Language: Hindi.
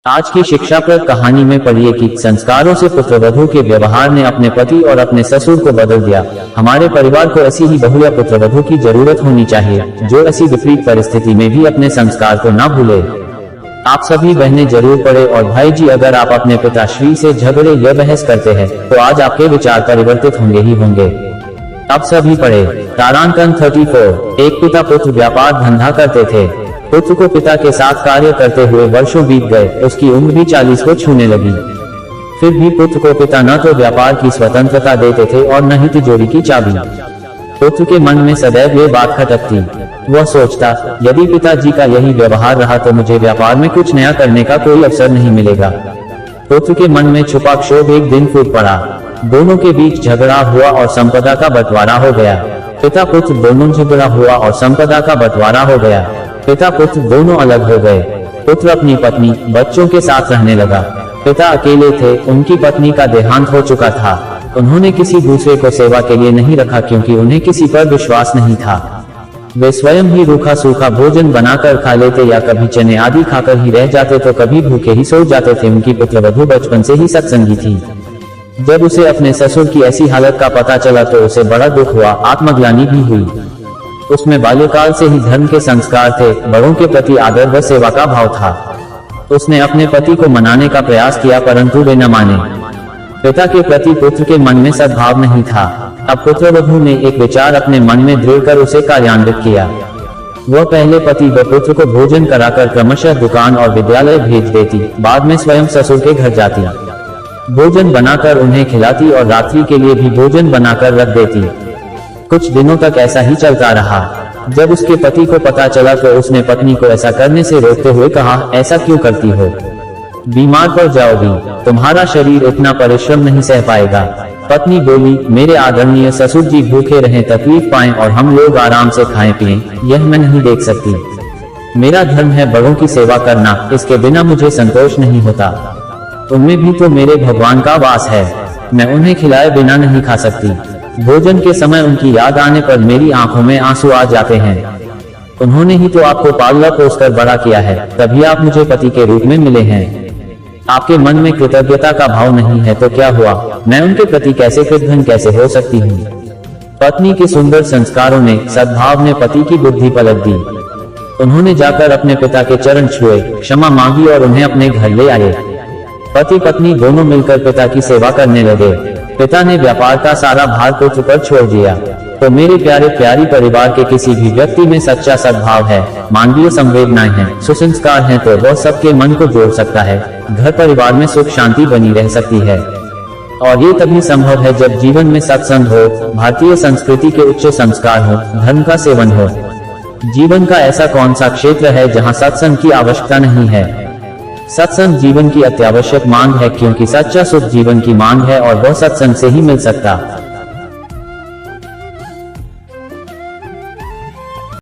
आज की शिक्षाप्रद कहानी में पढ़िए कि संस्कारों से पुत्रवधू के व्यवहार ने अपने पति और अपने ससुर को बदल दिया। हमारे परिवार को ऐसी ही बहू या पुत्रवधू की जरूरत होनी चाहिए जो ऐसी विपरीत परिस्थिति में भी अपने संस्कार को न भूले। आप सभी बहनें जरूर पढ़े और भाई जी, अगर आप अपने पिताश्री से झगड़े या बहस करते हैं तो आज आपके विचार परिवर्तित होंगे ही होंगे। अब सभी पढ़े। तारांकन 34। एक पिता पुत्र व्यापार धंधा करते थे। पुत्र को पिता के साथ कार्य करते हुए वर्षों बीत गए, उसकी उम्र भी 40 को छूने लगी। फिर भी पुत्र को पिता न तो व्यापार की स्वतंत्रता देते थे और न ही तिजोरी की चाबी। पुत्र के मन में सदैव ये बात खटकती। वह सोचता, यदि पिताजी का यही व्यवहार रहा तो मुझे व्यापार में कुछ नया करने का कोई अवसर नहीं मिलेगा। पुत्र के मन में छुपा क्षोभ एक दिन फूट पड़ा। दोनों के बीच झगड़ा हुआ और संपदा का बंटवारा हो गया। पिता पुत्र दोनों झगड़ा हुआ और संपदा का बंटवारा हो गया। पिता पुत्र दोनों अलग हो गए। पुत्र अपनी पत्नी बच्चों के साथ रहने लगा। पिता अकेले थे, उनकी पत्नी का देहांत हो चुका था। उन्होंने किसी दूसरे को सेवा के लिए नहीं रखा क्योंकि उन्हें किसी पर विश्वास नहीं था। वे स्वयं ही रूखा सूखा भोजन बनाकर खा लेते या कभी चने आदि खाकर ही रह जाते तो कभी भूखे ही सो जाते थे। उनकी पुत्रवधू बचपन से ही सत्संगी थी। जब उसे अपने ससुर की ऐसी हालत का पता चला तो उसे बड़ा दुख हुआ, आत्मग्लानि भी हुई। उसमें बाल्यकाल से ही धर्म के संस्कार थे, बड़ों के प्रति आदर व सेवा का भाव था। उसने अपने पति को मनाने का प्रयास किया परंतु वे न माने। पिता के प्रति पुत्र के मन में सद्भाव नहीं था। अब पुत्रवधू ने एक विचार अपने मन में दृढ़ कर उसे कार्यान्वित किया। वह पहले पति व पुत्र को भोजन कराकर क्रमशः दुकान और विद्यालय भेज देती, बाद में स्वयं ससुर के घर जाती, भोजन बनाकर उन्हें खिलाती और रात्रि के लिए भी भोजन बनाकर रख देती। कुछ दिनों तक ऐसा ही चलता रहा। जब उसके पति को पता चला तो उसने पत्नी को ऐसा करने से रोकते हुए कहा, ऐसा क्यों करती हो? बीमार पड़ जाओगी, तुम्हारा शरीर इतना परिश्रम नहीं सह पाएगा। पत्नी बोली, मेरे आदरणीय ससुर जी भूखे रहें, तकलीफ पाएं और हम लोग आराम से खाएं पिएं, यह मैं नहीं देख सकती। मेरा धर्म है बड़ों की सेवा करना, इसके बिना मुझे संतोष नहीं होता। उनमें भी तो मेरे भगवान का वास है, मैं उन्हें खिलाए बिना नहीं खा सकती। भोजन के समय उनकी याद आने पर मेरी आंखों में आंसू आ जाते हैं। उन्होंने ही तो आपको पाला पोसकर बड़ा किया है, तभी आप मुझे पति के रूप में मिले हैं। आपके मन में कृतज्ञता का भाव नहीं है तो क्या हुआ? मैं उनके प्रति कैसे कृतघ्न कैसे हो सकती हूँ? पत्नी के सुंदर संस्कारों ने, सद्भाव ने पति की बुद्धि पलट दी। उन्होंने जाकर अपने पिता के चरण छुए, क्षमा मांगी और उन्हें अपने घर ले आए। पति पत्नी दोनों मिलकर पिता की सेवा करने लगे। पिता ने व्यापार का सारा भार पुत्र पर छोड़ दिया। तो मेरे प्यारे प्यारी परिवार के किसी भी व्यक्ति में सच्चा सद्भाव है, मानवीय संवेदनाएं हैं, सुसंस्कार हैं तो वह सबके मन को जोड़ सकता है। घर परिवार में सुख शांति बनी रह सकती है और ये तभी संभव है जब जीवन में सत्संग हो, भारतीय संस्कृति के उच्च संस्कार हो, धर्म का सेवन हो। जीवन का ऐसा कौन सा क्षेत्र है जहाँ सत्संग की आवश्यकता नहीं है? सत्संग जीवन की अत्यावश्यक मांग है क्योंकि सच्चा सुख जीवन की मांग है और वह सत्संग से ही मिल सकता।